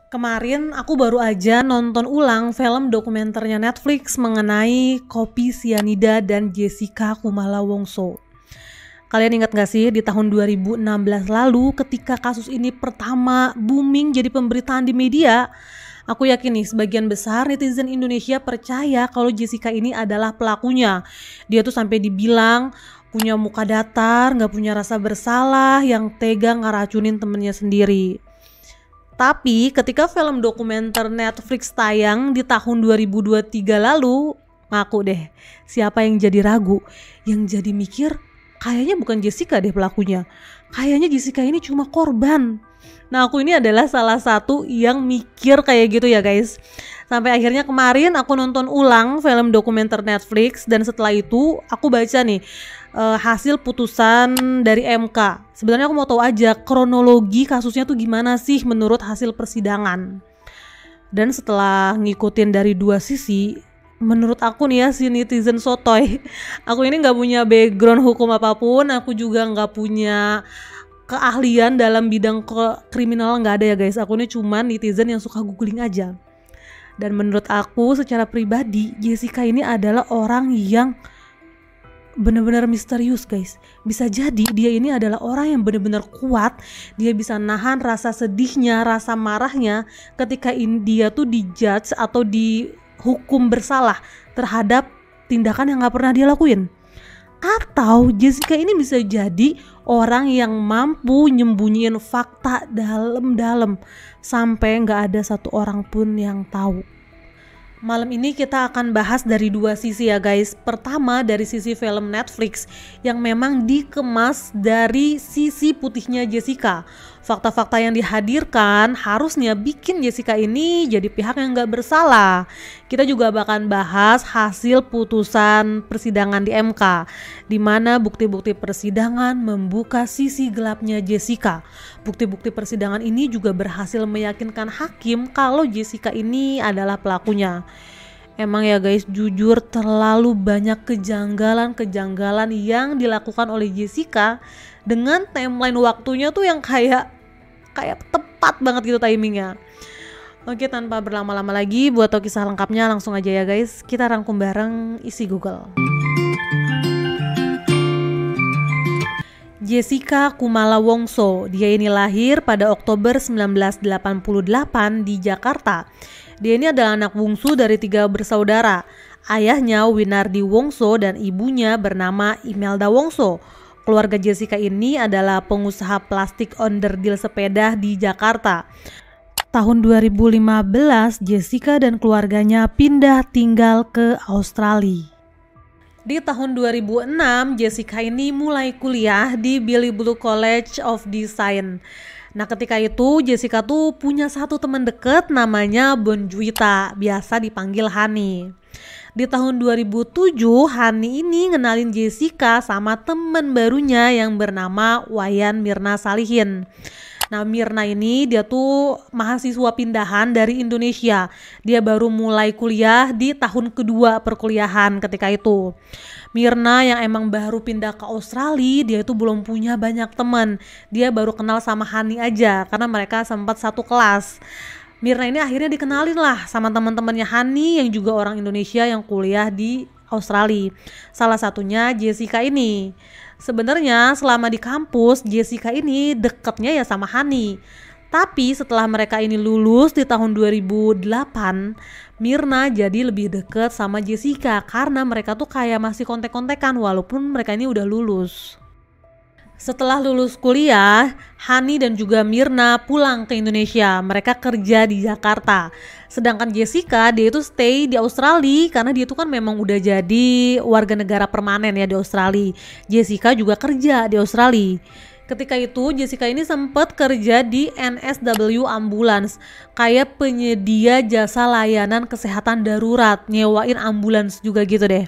Kemarin aku baru aja nonton ulang film dokumenternya Netflix mengenai kopi sianida dan Jessica Kumala Wongso. Kalian ingat gak sih di tahun 2016 lalu ketika kasus ini pertama booming jadi pemberitaan di media? Aku yakin nih sebagian besar netizen Indonesia percaya kalau Jessica ini adalah pelakunya. Dia tuh sampai dibilang punya muka datar, gak punya rasa bersalah, yang tega ngeracunin temennya sendiri. Tapi ketika film dokumenter Netflix tayang di tahun 2023 lalu, ngaku deh, siapa yang jadi ragu? Yang jadi mikir, kayaknya bukan Jessica deh pelakunya. Kayaknya Jessica ini cuma korban. Nah, aku ini adalah salah satu yang mikir kayak gitu ya guys. Sampai akhirnya kemarin aku nonton ulang film dokumenter Netflix dan setelah itu aku baca nih hasil putusan dari MK. Sebenarnya aku mau tahu aja kronologi kasusnya tuh gimana sih menurut hasil persidangan. Dan setelah ngikutin dari dua sisi, menurut aku nih ya si netizen sotoy, aku ini nggak punya background hukum apapun, aku juga nggak punya keahlian dalam bidang kriminal, nggak ada ya guys. Aku ini cuman netizen yang suka googling aja. Dan menurut aku secara pribadi Jessica ini adalah orang yang benar-benar misterius guys. Bisa jadi dia ini adalah orang yang benar-benar kuat. Dia bisa nahan rasa sedihnya, rasa marahnya ketika dia tuh dijudge atau dihukum bersalah terhadap tindakan yang gak pernah dia lakuin. Atau Jessica ini bisa jadi orang yang mampu nyembunyiin fakta dalam-dalam sampai gak ada satu orang pun yang tahu. Malam ini kita akan bahas dari dua sisi ya guys. Pertama dari sisi film Netflix yang memang dikemas dari sisi putihnya Jessica. Fakta-fakta yang dihadirkan harusnya bikin Jessica ini jadi pihak yang gak bersalah. Kita juga bakal bahas hasil putusan persidangan di MK, di mana bukti-bukti persidangan membuka sisi gelapnya Jessica. Bukti-bukti persidangan ini juga berhasil meyakinkan hakim kalau Jessica ini adalah pelakunya. Emang ya guys, jujur terlalu banyak kejanggalan-kejanggalan yang dilakukan oleh Jessica dengan timeline waktunya tuh yang kayak tepat banget gitu timingnya. Oke, tanpa berlama-lama lagi, buat tahu kisah lengkapnya langsung aja ya guys, kita rangkum bareng isi Google. Jessica Kumala Wongso, dia ini lahir pada Oktober 1988 di Jakarta. Dia ini adalah anak bungsu dari 3 bersaudara. Ayahnya Winardi Wongso dan ibunya bernama Imelda Wongso. Keluarga Jessica ini adalah pengusaha plastik onderdil sepeda di Jakarta. Tahun 2015, Jessica dan keluarganya pindah tinggal ke Australia. Di tahun 2006, Jessica ini mulai kuliah di Billy Blue College of Design. Nah, ketika itu Jessica tuh punya satu teman deket namanya Bonjuita, biasa dipanggil Hani. Di tahun 2007, Hani ini ngenalin Jessica sama teman barunya yang bernama Wayan Mirna Salihin. Nah, Mirna ini dia tuh mahasiswa pindahan dari Indonesia. Dia baru mulai kuliah di tahun kedua perkuliahan ketika itu. Mirna yang emang baru pindah ke Australia, dia itu belum punya banyak teman. Dia baru kenal sama Hani aja karena mereka sempat satu kelas. Mirna ini akhirnya dikenalin lah sama teman-temannya Hani yang juga orang Indonesia yang kuliah di Australia. Salah satunya Jessica ini. Sebenarnya selama di kampus Jessica ini deketnya ya sama Hani. Tapi setelah mereka ini lulus di tahun 2008, Mirna jadi lebih deket sama Jessica karena mereka tuh kayak masih kontek-kontekan walaupun mereka ini udah lulus. Setelah lulus kuliah, Hani dan juga Mirna pulang ke Indonesia. Mereka kerja di Jakarta. Sedangkan Jessica dia itu stay di Australia karena dia itu kan memang udah jadi warga negara permanen ya di Australia. Jessica juga kerja di Australia. Ketika itu Jessica ini sempat kerja di NSW Ambulans, kayak penyedia jasa layanan kesehatan darurat, nyewain ambulans juga gitu deh.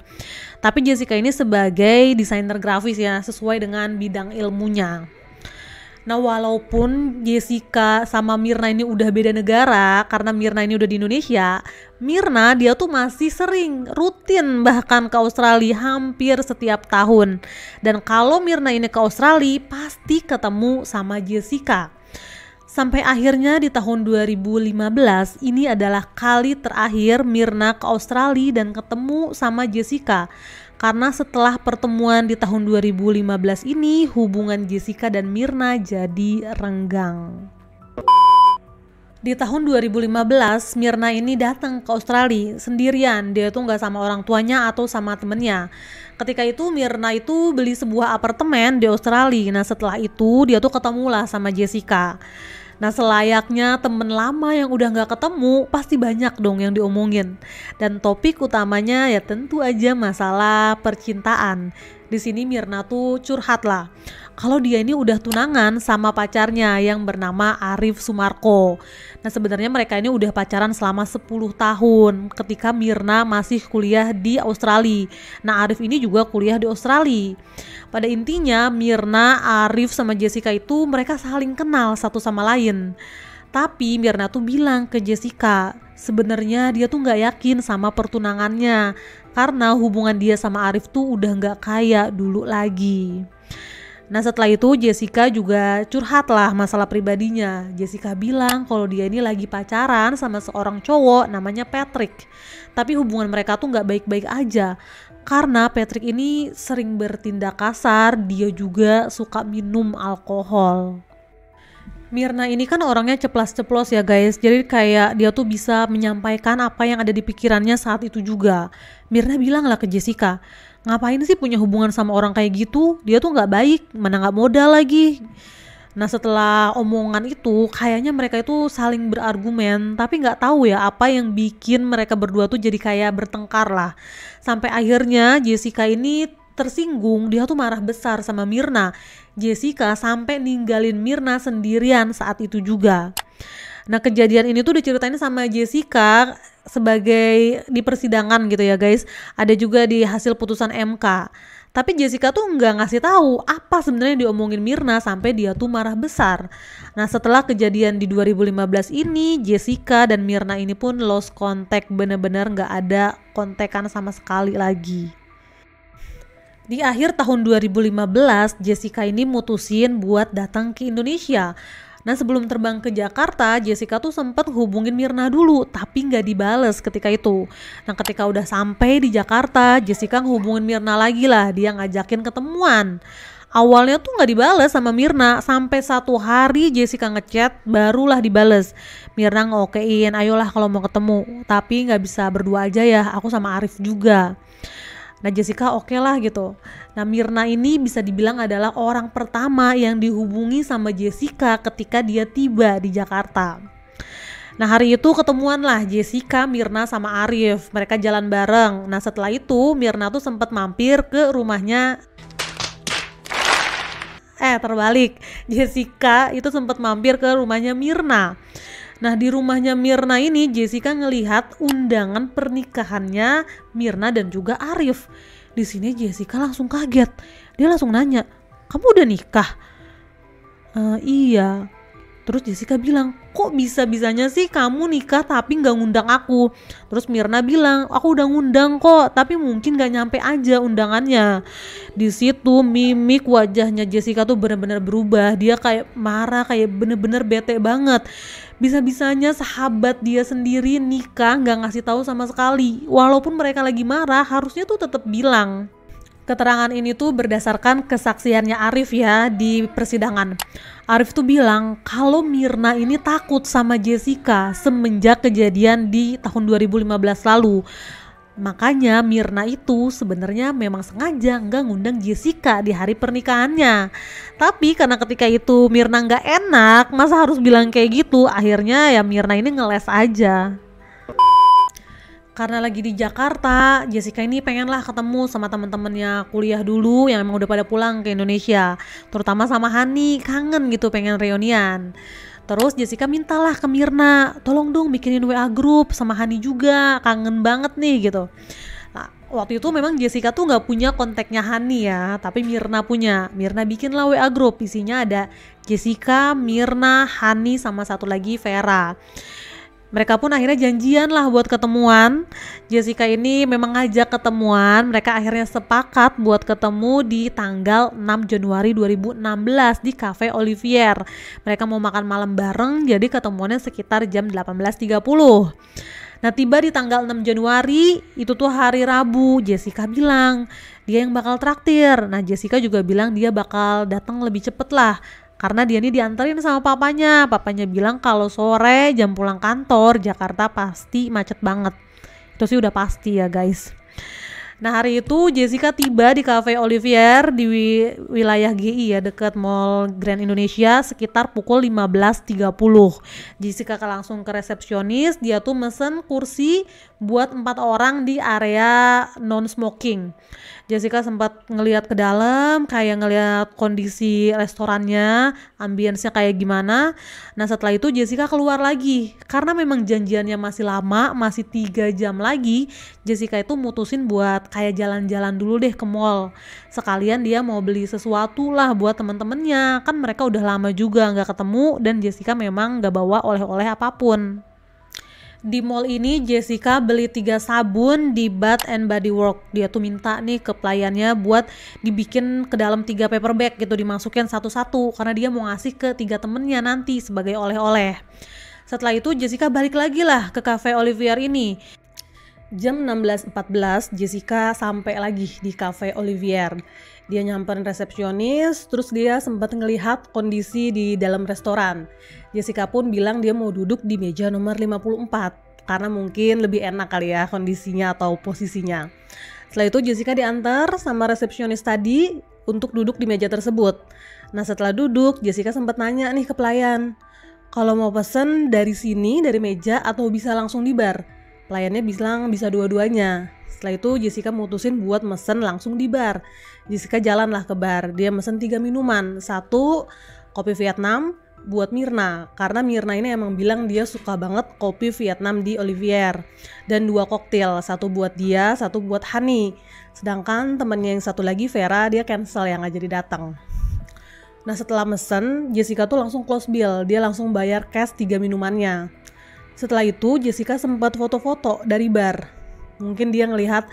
Tapi Jessica ini sebagai desainer grafis ya, sesuai dengan bidang ilmunya. Nah, walaupun Jessica sama Mirna ini udah beda negara, karena Mirna ini udah di Indonesia, Mirna dia tuh masih sering rutin bahkan ke Australia hampir setiap tahun. Dan kalau Mirna ini ke Australia pasti ketemu sama Jessica. Sampai akhirnya di tahun 2015 ini adalah kali terakhir Myrna ke Australia dan ketemu sama Jessica. Karena setelah pertemuan di tahun 2015 ini, hubungan Jessica dan Myrna jadi renggang. Di tahun 2015, Myrna ini datang ke Australia sendirian. Dia tuh nggak sama orang tuanya atau sama temennya. Ketika itu Myrna itu beli sebuah apartemen di Australia. Nah setelah itu dia tuh ketemulah sama Jessica. Nah selayaknya temen lama yang udah nggak ketemu pasti banyak dong yang diomongin. Dan topik utamanya ya tentu aja masalah percintaan. Di sini Myrna tuh curhat lah. Kalau dia ini udah tunangan sama pacarnya yang bernama Arif Sumarko. Nah sebenarnya mereka ini udah pacaran selama 10 tahun ketika Myrna masih kuliah di Australia. Nah Arif ini juga kuliah di Australia. Pada intinya Myrna, Arif sama Jessica itu mereka saling kenal satu sama lain. Tapi Myrna tuh bilang ke Jessica, sebenarnya dia tuh nggak yakin sama pertunangannya karena hubungan dia sama Arif tuh udah nggak kayak dulu lagi. Nah setelah itu Jessica juga curhat lah masalah pribadinya. Jessica bilang kalau dia ini lagi pacaran sama seorang cowok namanya Patrick. Tapi hubungan mereka tuh gak baik-baik aja. Karena Patrick ini sering bertindak kasar, dia juga suka minum alkohol. Myrna ini kan orangnya ceplas-ceplos ya guys. Jadi kayak dia tuh bisa menyampaikan apa yang ada di pikirannya saat itu juga. Myrna bilang lah ke Jessica, ngapain sih punya hubungan sama orang kayak gitu? Dia tuh gak baik, mana gak modal lagi. Nah setelah omongan itu kayaknya mereka itu saling berargumen, tapi gak tahu ya apa yang bikin mereka berdua tuh jadi kayak bertengkar lah. Sampai akhirnya Jessica ini tersinggung, dia tuh marah besar sama Myrna. Jessica sampai ninggalin Myrna sendirian saat itu juga. Nah kejadian ini tuh diceritain sama Jessica sebagai di persidangan gitu ya guys. Ada juga di hasil putusan MK. Tapi Jessica tuh nggak ngasih tahu apa sebenarnya diomongin Myrna sampai dia tuh marah besar. Nah setelah kejadian di 2015 ini, Jessica dan Myrna ini pun lost contact, bener-bener nggak ada kontekan sama sekali lagi. Di akhir tahun 2015, Jessica ini mutusin buat datang ke Indonesia. Nah sebelum terbang ke Jakarta, Jessica tuh sempat hubungin Myrna dulu, tapi nggak dibales ketika itu. Nah ketika udah sampai di Jakarta, Jessica ngehubungin Myrna lagi lah, dia ngajakin ketemuan. Awalnya tuh nggak dibales sama Myrna, sampai satu hari Jessica ngechat, barulah dibales. Myrna ngokein, ayolah kalau mau ketemu, tapi nggak bisa berdua aja ya, aku sama Arif juga. Nah Jessica oke lah gitu. Nah Myrna ini bisa dibilang adalah orang pertama yang dihubungi sama Jessica ketika dia tiba di Jakarta. Nah hari itu ketemuan lah Jessica, Myrna sama Arif. Mereka jalan bareng. Nah setelah itu Myrna tuh sempat mampir ke rumahnya. Terbalik. Jessica itu sempat mampir ke rumahnya Myrna. Nah di rumahnya Myrna ini Jessica ngelihat undangan pernikahannya Myrna dan juga Arif. Di sini Jessica langsung kaget. Dia langsung nanya, kamu udah nikah? Iya. Terus Jessica bilang, kok bisa-bisanya sih kamu nikah tapi gak ngundang aku? Terus Myrna bilang, aku udah ngundang kok, tapi mungkin gak nyampe aja undangannya. Di situ mimik wajahnya Jessica tuh benar-benar berubah. Dia kayak marah, kayak bener-bener bete banget. Bisa-bisanya sahabat dia sendiri nikah gak ngasih tahu sama sekali. Walaupun mereka lagi marah, harusnya tuh tetap bilang. Keterangan ini tuh berdasarkan kesaksiannya Arif ya di persidangan. Arif tuh bilang kalau Myrna ini takut sama Jessica semenjak kejadian di tahun 2015 lalu. Makanya Myrna itu sebenarnya memang sengaja nggak ngundang Jessica di hari pernikahannya. Tapi karena ketika itu Myrna nggak enak, masa harus bilang kayak gitu, akhirnya ya Myrna ini ngeles aja. Karena lagi di Jakarta, Jessica ini pengenlah ketemu sama temen-temennya kuliah dulu yang emang udah pada pulang ke Indonesia. Terutama sama Hani, kangen gitu pengen reunian. Terus Jessica mintalah ke Myrna, tolong dong bikinin WA group sama Hani juga, kangen banget nih gitu. Nah, waktu itu memang Jessica tuh gak punya kontaknya Hani ya, tapi Myrna punya. Myrna bikinlah WA group, isinya ada Jessica, Myrna, Hani sama satu lagi Vera. Mereka pun akhirnya janjian lah buat ketemuan. Jessica ini memang ngajak ketemuan. Mereka akhirnya sepakat buat ketemu di tanggal 6 Januari 2016 di Cafe Olivier. Mereka mau makan malam bareng, jadi ketemuannya sekitar jam 18.30. Nah, tiba di tanggal 6 Januari, itu tuh hari Rabu. Jessica bilang dia yang bakal traktir. Nah, Jessica juga bilang dia bakal datang lebih cepet lah, karena dia ini dianterin sama papanya. Papanya bilang kalau sore jam pulang kantor Jakarta pasti macet banget. Itu sih udah pasti ya guys. Nah, hari itu Jessica tiba di Cafe Olivier di wilayah GI ya, dekat Mall Grand Indonesia sekitar pukul 15.30. Jessica langsung ke resepsionis, dia tuh mesen kursi buat 4 orang di area non smoking. Jessica sempat ngelihat ke dalam, kayak ngelihat kondisi restorannya, ambience-nya kayak gimana. Nah, setelah itu Jessica keluar lagi karena memang janjiannya masih lama, masih 3 jam lagi. Jessica itu mutusin buat kayak jalan-jalan dulu deh ke mall. Sekalian dia mau beli sesuatu lah buat temen-temennya, kan mereka udah lama juga nggak ketemu dan Jessica memang nggak bawa oleh-oleh apapun. Di mall ini Jessica beli 3 sabun di Bath and Body Works. Dia tuh minta nih ke pelayannya buat dibikin ke dalam 3 paper bag gitu, dimasukin satu-satu karena dia mau ngasih ke 3 temennya nanti sebagai oleh-oleh. Setelah itu Jessica balik lagi lah ke Cafe Olivier ini. Jam 16.14 Jessica sampai lagi di Cafe Olivier. Dia nyamperin resepsionis, terus dia sempat ngelihat kondisi di dalam restoran. Jessica pun bilang dia mau duduk di meja nomor 54 karena mungkin lebih enak kali ya kondisinya atau posisinya. Setelah itu Jessica diantar sama resepsionis tadi untuk duduk di meja tersebut. Nah, setelah duduk Jessica sempat nanya nih ke pelayan, kalau mau pesen dari sini, dari meja atau bisa langsung di bar. Pelayannya bilang bisa dua-duanya. Setelah itu Jessica mutusin buat mesen langsung di bar. Jessica jalanlah ke bar. Dia mesen 3 minuman. 1 kopi Vietnam buat Mirna, karena Mirna ini emang bilang dia suka banget kopi Vietnam di Olivier. Dan 2 koktail, 1 buat dia, 1 buat Hani. Sedangkan temennya yang 1 lagi Vera, dia cancel yang gak jadi datang. Nah, setelah mesen, Jessica tuh langsung close bill. Dia langsung bayar cash 3 minumannya. Setelah itu Jessica sempat foto-foto dari bar. Mungkin dia ngelihat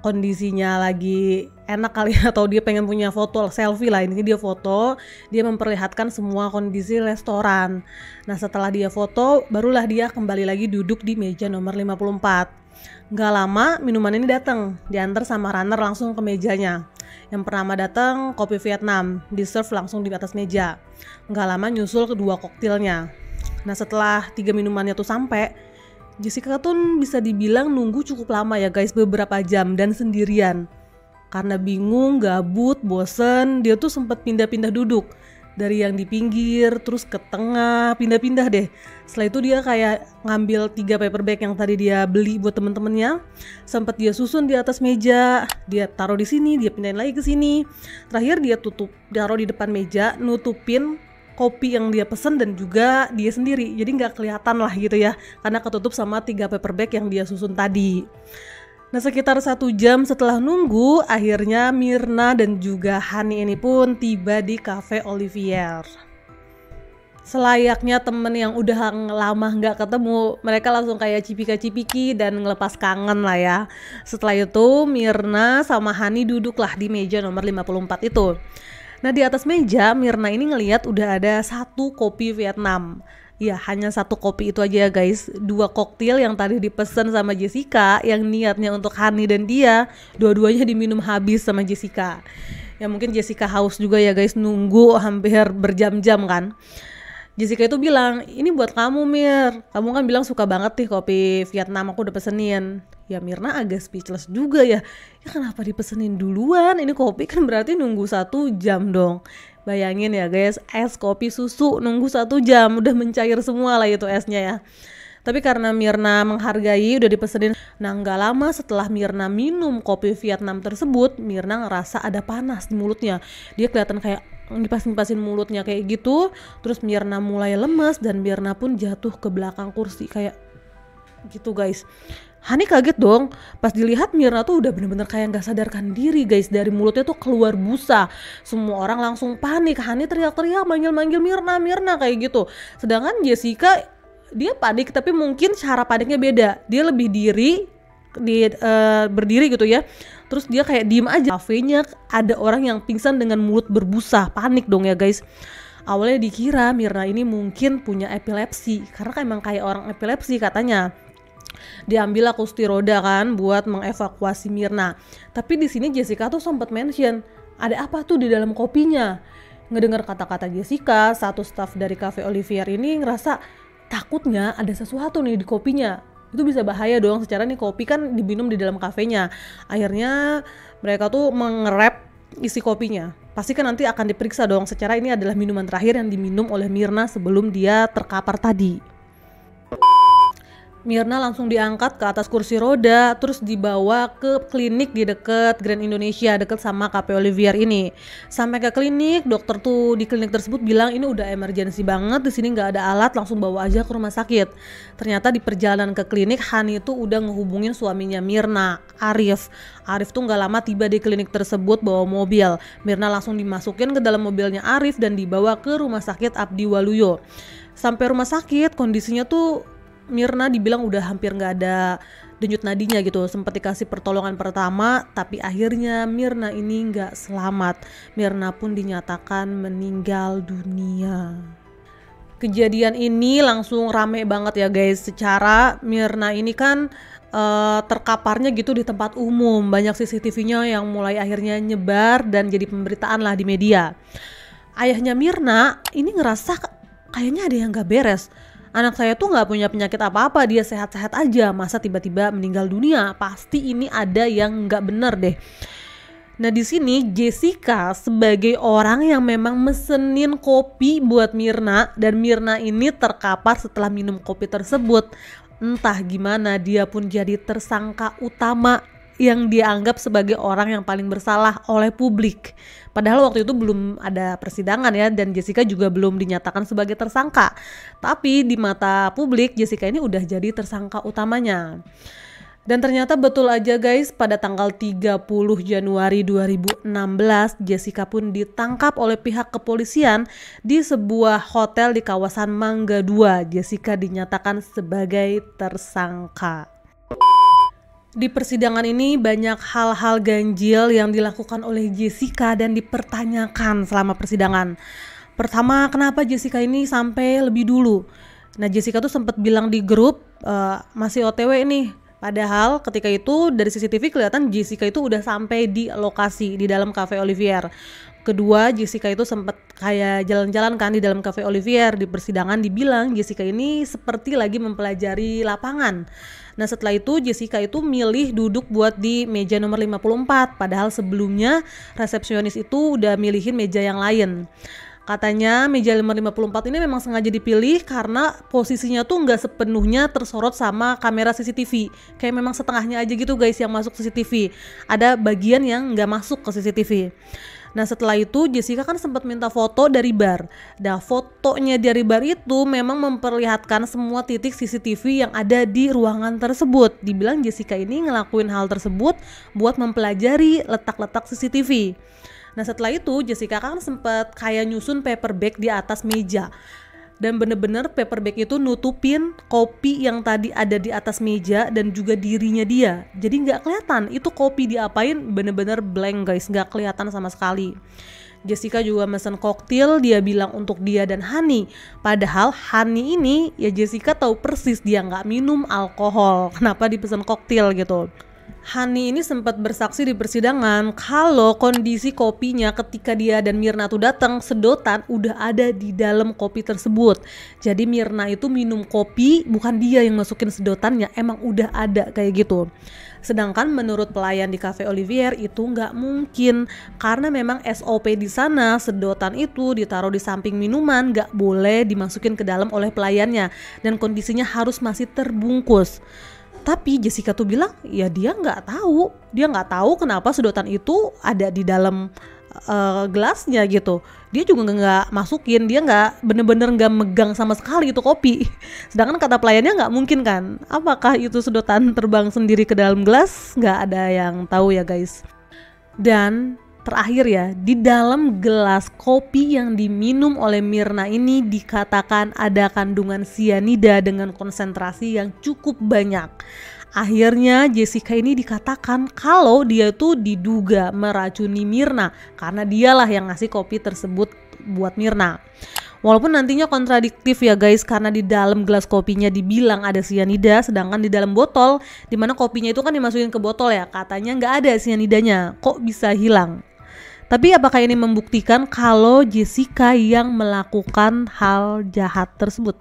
kondisinya lagi enak kali atau dia pengen punya foto selfie lah. Ini dia foto, dia memperlihatkan semua kondisi restoran. Nah, setelah dia foto, barulah dia kembali lagi duduk di meja nomor 54. Gak lama minuman ini datang, diantar sama runner langsung ke mejanya. Yang pertama datang kopi Vietnam, di serve langsung di atas meja. Gak lama nyusul kedua koktailnya. Nah, setelah 3 minumannya tuh sampai, Jessica tuh bisa dibilang nunggu cukup lama ya guys, beberapa jam dan sendirian. Karena bingung, gabut, bosen, dia tuh sempat pindah-pindah duduk. Dari yang di pinggir, terus ke tengah, pindah-pindah deh. Setelah itu dia kayak ngambil 3 paper bag yang tadi dia beli buat temen-temennya. Sempat dia susun di atas meja, dia taruh di sini, dia pindahin lagi ke sini. Terakhir dia taruh di depan meja, nutupin kopi yang dia pesen dan juga dia sendiri, jadi nggak kelihatan lah gitu ya, karena ketutup sama 3 paper bag yang dia susun tadi. Nah, sekitar 1 jam setelah nunggu, akhirnya Mirna dan juga Hani ini pun tiba di Cafe Olivier. Selayaknya temen yang udah lama nggak ketemu, mereka langsung kayak cipika-cipiki dan ngelepas kangen lah ya. Setelah itu Mirna sama Hani duduklah di meja nomor 54 itu. Nah, di atas meja Mirna ini ngelihat udah ada 1 kopi Vietnam. Ya, hanya 1 kopi itu aja ya guys. 2 koktail yang tadi dipesan sama Jessica, yang niatnya untuk Hani dan dia, dua-duanya diminum habis sama Jessica. Ya mungkin Jessica haus juga ya guys, nunggu hampir berjam-jam kan. Jessica itu bilang, ini buat kamu Mir, kamu kan bilang suka banget nih kopi Vietnam, aku udah pesenin. Ya Mirna agak speechless juga ya, ya kenapa dipesenin duluan, ini kopi kan berarti nunggu 1 jam dong. Bayangin ya guys, es kopi susu nunggu 1 jam, udah mencair semua lah itu esnya ya. Tapi karena Mirna menghargai, udah dipesenin. Nah, gak lama setelah Mirna minum kopi Vietnam tersebut, Mirna ngerasa ada panas di mulutnya. Dia kelihatan kayak ngipas-ngipasin mulutnya kayak gitu. Terus Mirna mulai lemes dan Mirna pun jatuh ke belakang kursi kayak gitu guys. Hani kaget dong, pas dilihat Mirna tuh udah bener-bener kayak gak sadarkan diri guys. Dari mulutnya tuh keluar busa. Semua orang langsung panik, Hani teriak-teriak manggil-manggil Mirna kayak gitu. Sedangkan Jessica dia panik, tapi mungkin cara paniknya beda. Dia lebih berdiri gitu ya. Terus dia kayak diem aja. Kafenya ada orang yang pingsan dengan mulut berbusa. Panik dong ya guys. Awalnya dikira Myrna ini mungkin punya epilepsi, karena emang kayak orang epilepsi katanya. Diambil kursi roda kan buat mengevakuasi Myrna. Tapi di sini Jessica tuh sempat mention, ada apa tuh di dalam kopinya? Ngedengar kata-kata Jessica, satu staff dari Cafe Olivier ini ngerasa takutnya ada sesuatu nih di kopinya. Itu bisa bahaya dong, secara nih kopi kan diminum di dalam kafenya. Akhirnya mereka tuh mengerep isi kopinya. Pasti kan nanti akan diperiksa dong, secara ini adalah minuman terakhir yang diminum oleh Myrna sebelum dia terkapar tadi. Myrna langsung diangkat ke atas kursi roda, terus dibawa ke klinik di dekat Grand Indonesia, dekat sama Cafe Olivier ini. Sampai ke klinik, dokter tuh di klinik tersebut bilang ini udah emergensi banget, di sini nggak ada alat, langsung bawa aja ke rumah sakit. Ternyata di perjalanan ke klinik, Hani tuh udah ngehubungin suaminya Myrna, Arif. Arif tuh nggak lama tiba di klinik tersebut bawa mobil. Myrna langsung dimasukin ke dalam mobilnya Arif dan dibawa ke rumah sakit Abdi Waluyo. Sampai rumah sakit, kondisinya tuh Myrna dibilang udah hampir nggak ada denyut nadinya gitu. Sempat dikasih pertolongan pertama, tapi akhirnya Myrna ini nggak selamat. Myrna pun dinyatakan meninggal dunia. Kejadian ini langsung rame banget ya guys. Secara Myrna ini kan terkaparnya gitu di tempat umum. Banyak CCTV-nya yang mulai akhirnya nyebar dan jadi pemberitaan lah di media. Ayahnya Myrna ini ngerasa kayaknya ada yang nggak beres. Anak saya tuh nggak punya penyakit apa-apa, dia sehat-sehat aja, masa tiba-tiba meninggal dunia? Pasti ini ada yang nggak bener deh. Nah di sini Jessica sebagai orang yang memang mesenin kopi buat Myrna, dan Myrna ini terkapar setelah minum kopi tersebut. Entah gimana dia pun jadi tersangka utama yang dianggap sebagai orang yang paling bersalah oleh publik. Padahal waktu itu belum ada persidangan ya, dan Jessica juga belum dinyatakan sebagai tersangka. Tapi di mata publik Jessica ini udah jadi tersangka utamanya. Dan ternyata betul aja guys, pada tanggal 30 Januari 2016 Jessica pun ditangkap oleh pihak kepolisian di sebuah hotel di kawasan Mangga 2. Jessica dinyatakan sebagai tersangka. Di persidangan ini banyak hal-hal ganjil yang dilakukan oleh Jessica dan dipertanyakan selama persidangan. Pertama, kenapa Jessica ini sampai lebih dulu? Nah, Jessica tuh sempat bilang di grup masih OTW nih. Padahal ketika itu dari CCTV kelihatan Jessica itu udah sampai di lokasi di dalam Cafe Olivier. Kedua, Jessica itu sempat kayak jalan-jalan kan di dalam Cafe Olivier. Di persidangan dibilang Jessica ini seperti lagi mempelajari lapangan. Nah setelah itu Jessica itu milih duduk buat di meja nomor 54. Padahal sebelumnya resepsionis itu udah milihin meja yang lain. Katanya meja nomor 54 ini memang sengaja dipilih karena posisinya tuh nggak sepenuhnya tersorot sama kamera CCTV. Kayak memang setengahnya aja gitu guys yang masuk CCTV. Ada bagian yang nggak masuk ke CCTV. Nah setelah itu Jessica kan sempat minta foto dari bar. Nah fotonya dari bar itu memang memperlihatkan semua titik CCTV yang ada di ruangan tersebut. Dibilang Jessica ini ngelakuin hal tersebut buat mempelajari letak-letak CCTV. Nah setelah itu Jessica kan sempat kayak nyusun paper bag di atas meja. Dan bener-bener paper bag itu nutupin kopi yang tadi ada di atas meja dan juga dirinya dia. Jadi nggak kelihatan itu kopi diapain, bener-bener blank guys, nggak kelihatan sama sekali. Jessica juga mesen koktail, dia bilang untuk dia dan Hani. Padahal Hani ini ya Jessica tahu persis dia nggak minum alkohol. Kenapa dipesan koktail gitu? Hani ini sempat bersaksi di persidangan kalau kondisi kopinya ketika dia dan Myrna tuh datang, sedotan udah ada di dalam kopi tersebut. Jadi Myrna itu minum kopi, bukan dia yang masukin sedotannya, emang udah ada kayak gitu. Sedangkan menurut pelayan di Cafe Olivier itu nggak mungkin, karena memang SOP di sana sedotan itu ditaruh di samping minuman, nggak boleh dimasukin ke dalam oleh pelayannya, dan kondisinya harus masih terbungkus. Tapi Jessica tuh bilang ya dia nggak tahu kenapa sedotan itu ada di dalam gelasnya gitu. Dia juga nggak masukin, dia nggak bener-bener nggak megang sama sekali itu kopi. Sedangkan kata pelayannya nggak mungkin kan? Apakah itu sedotan terbang sendiri ke dalam gelas? Nggak ada yang tahu ya guys. Dan terakhir ya, di dalam gelas kopi yang diminum oleh Mirna ini dikatakan ada kandungan sianida dengan konsentrasi yang cukup banyak. Akhirnya Jessica ini dikatakan kalau dia tuh diduga meracuni Mirna karena dialah yang ngasih kopi tersebut buat Mirna. Walaupun nantinya kontradiktif ya guys, karena di dalam gelas kopinya dibilang ada sianida, sedangkan di dalam botol, dimana kopinya itu kan dimasukin ke botol ya, katanya nggak ada sianidanya, kok bisa hilang? Tapi apakah ini membuktikan kalau Jessica yang melakukan hal jahat tersebut?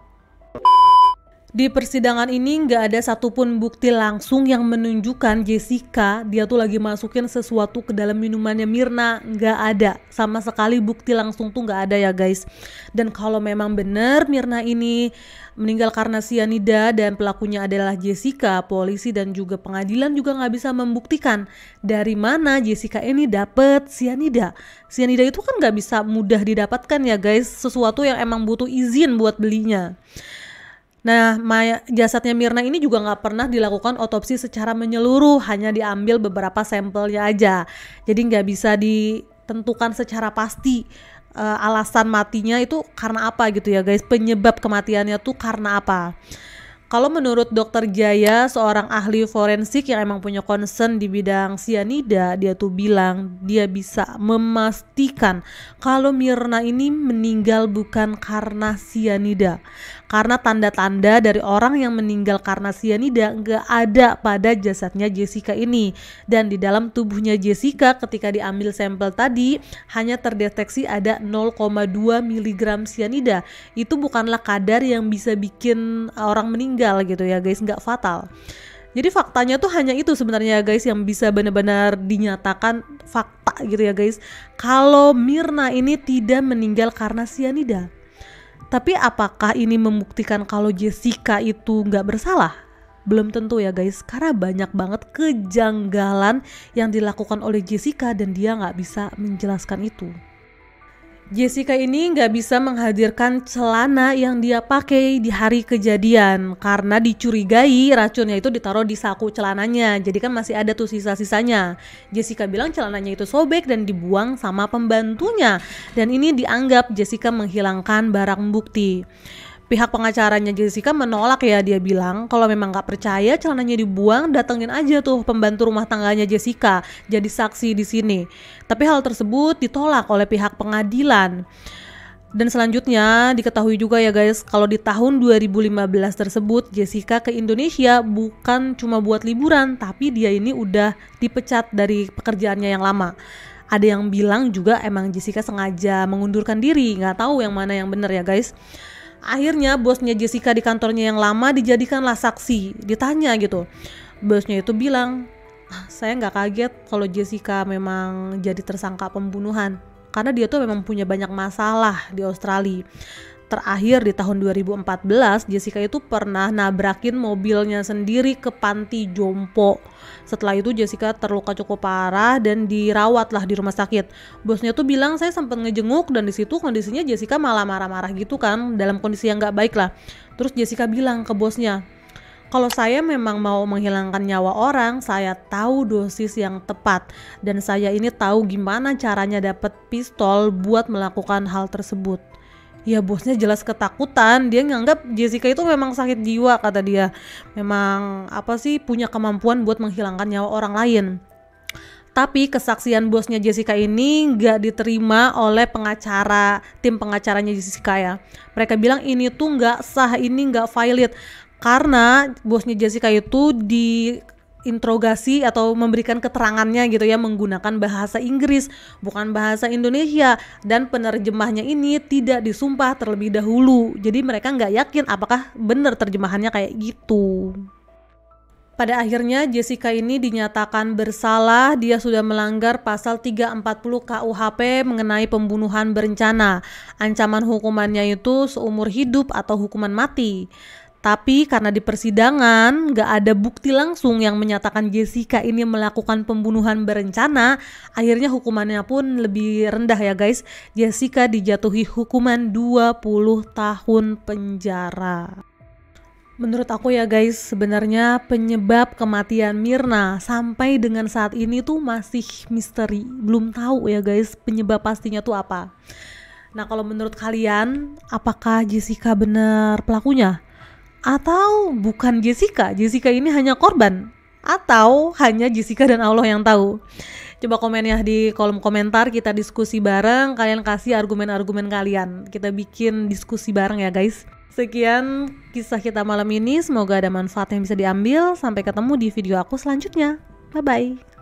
Di persidangan ini nggak ada satupun bukti langsung yang menunjukkan Jessica dia tuh lagi masukin sesuatu ke dalam minumannya Mirna, nggak ada sama sekali bukti langsung tuh nggak ada ya guys. Dan kalau memang benar Mirna ini meninggal karena sianida dan pelakunya adalah Jessica, polisi dan juga pengadilan juga nggak bisa membuktikan dari mana Jessica ini dapet sianida. Sianida itu kan nggak bisa mudah didapatkan ya guys, sesuatu yang emang butuh izin buat belinya. Nah, jasadnya Mirna ini juga nggak pernah dilakukan otopsi secara menyeluruh, hanya diambil beberapa sampelnya aja. Jadi nggak bisa ditentukan secara pasti alasan matinya itu karena apa gitu ya guys, penyebab kematiannya tuh karena apa. Kalau menurut Dokter Jaya, seorang ahli forensik yang emang punya concern di bidang sianida, dia tuh bilang dia bisa memastikan kalau Mirna ini meninggal bukan karena sianida. Karena tanda-tanda dari orang yang meninggal karena sianida nggak ada pada jasadnya Jessica ini. Dan di dalam tubuhnya Jessica ketika diambil sampel tadi hanya terdeteksi ada 0,2 mg sianida. Itu bukanlah kadar yang bisa bikin orang meninggal gitu ya guys, nggak fatal. Jadi faktanya tuh hanya itu sebenarnya guys yang bisa benar-benar dinyatakan fakta gitu ya guys, kalau Mirna ini tidak meninggal karena sianida. Tapi apakah ini membuktikan kalau Jessica itu nggak bersalah? Belum tentu ya guys, karena banyak banget kejanggalan yang dilakukan oleh Jessica dan dia nggak bisa menjelaskan itu. Jessica ini nggak bisa menghadirkan celana yang dia pakai di hari kejadian karena dicurigai racunnya itu ditaruh di saku celananya, jadi kan masih ada tuh sisa-sisanya. Jessica bilang celananya itu sobek dan dibuang sama pembantunya, dan ini dianggap Jessica menghilangkan barang bukti. Pihak pengacaranya Jessica menolak ya, dia bilang kalau memang nggak percaya celananya dibuang, datengin aja tuh pembantu rumah tangganya Jessica jadi saksi di sini. Tapi hal tersebut ditolak oleh pihak pengadilan. Dan selanjutnya diketahui juga ya guys, kalau di tahun 2015 tersebut Jessica ke Indonesia bukan cuma buat liburan, tapi dia ini udah dipecat dari pekerjaannya yang lama. Ada yang bilang juga emang Jessica sengaja mengundurkan diri, nggak tahu yang mana yang benar ya guys. Akhirnya bosnya Jessica di kantornya yang lama dijadikanlah saksi. Ditanya gitu, bosnya itu bilang, saya nggak kaget kalau Jessica memang jadi tersangka pembunuhan karena dia tuh memang punya banyak masalah di Australia. Terakhir di tahun 2014 Jessica itu pernah nabrakin mobilnya sendiri ke panti jompo. Setelah itu Jessica terluka cukup parah dan dirawat lah di rumah sakit. Bosnya tuh bilang saya sempat ngejenguk dan di situ kondisinya Jessica malah marah-marah gitu kan, dalam kondisi yang nggak baik lah. Terus Jessica bilang ke bosnya, kalau saya memang mau menghilangkan nyawa orang, saya tahu dosis yang tepat dan saya ini tahu gimana caranya dapat pistol buat melakukan hal tersebut. Ya bosnya jelas ketakutan, dia nganggap Jessica itu memang sakit jiwa kata dia. Memang punya kemampuan buat menghilangkan nyawa orang lain. Tapi kesaksian bosnya Jessica ini nggak diterima oleh tim pengacaranya Jessica ya. Mereka bilang ini tuh nggak sah, ini nggak valid. Karena bosnya Jessica itu diinterogasi atau memberikan keterangannya gitu ya menggunakan bahasa Inggris bukan bahasa Indonesia, dan penerjemahnya ini tidak disumpah terlebih dahulu, jadi mereka nggak yakin apakah benar terjemahannya kayak gitu. Pada akhirnya Jessica ini dinyatakan bersalah, dia sudah melanggar pasal 340 KUHP mengenai pembunuhan berencana. Ancaman hukumannya itu seumur hidup atau hukuman mati. Tapi karena di persidangan nggak ada bukti langsung yang menyatakan Jessica ini melakukan pembunuhan berencana, akhirnya hukumannya pun lebih rendah ya guys. Jessica dijatuhi hukuman 20 tahun penjara. Menurut aku ya guys, sebenarnya penyebab kematian Myrna sampai dengan saat ini tuh masih misteri. Belum tahu ya guys penyebab pastinya tuh apa. Nah kalau menurut kalian, apakah Jessica benar pelakunya? Atau bukan Jessica? Jessica ini hanya korban? Atau hanya Jessica dan Allah yang tahu? Coba komen ya di kolom komentar, kita diskusi bareng, kalian kasih argumen-argumen kalian. Kita bikin diskusi bareng ya guys. Sekian kisah kita malam ini, semoga ada manfaat yang bisa diambil. Sampai ketemu di video aku selanjutnya. Bye-bye.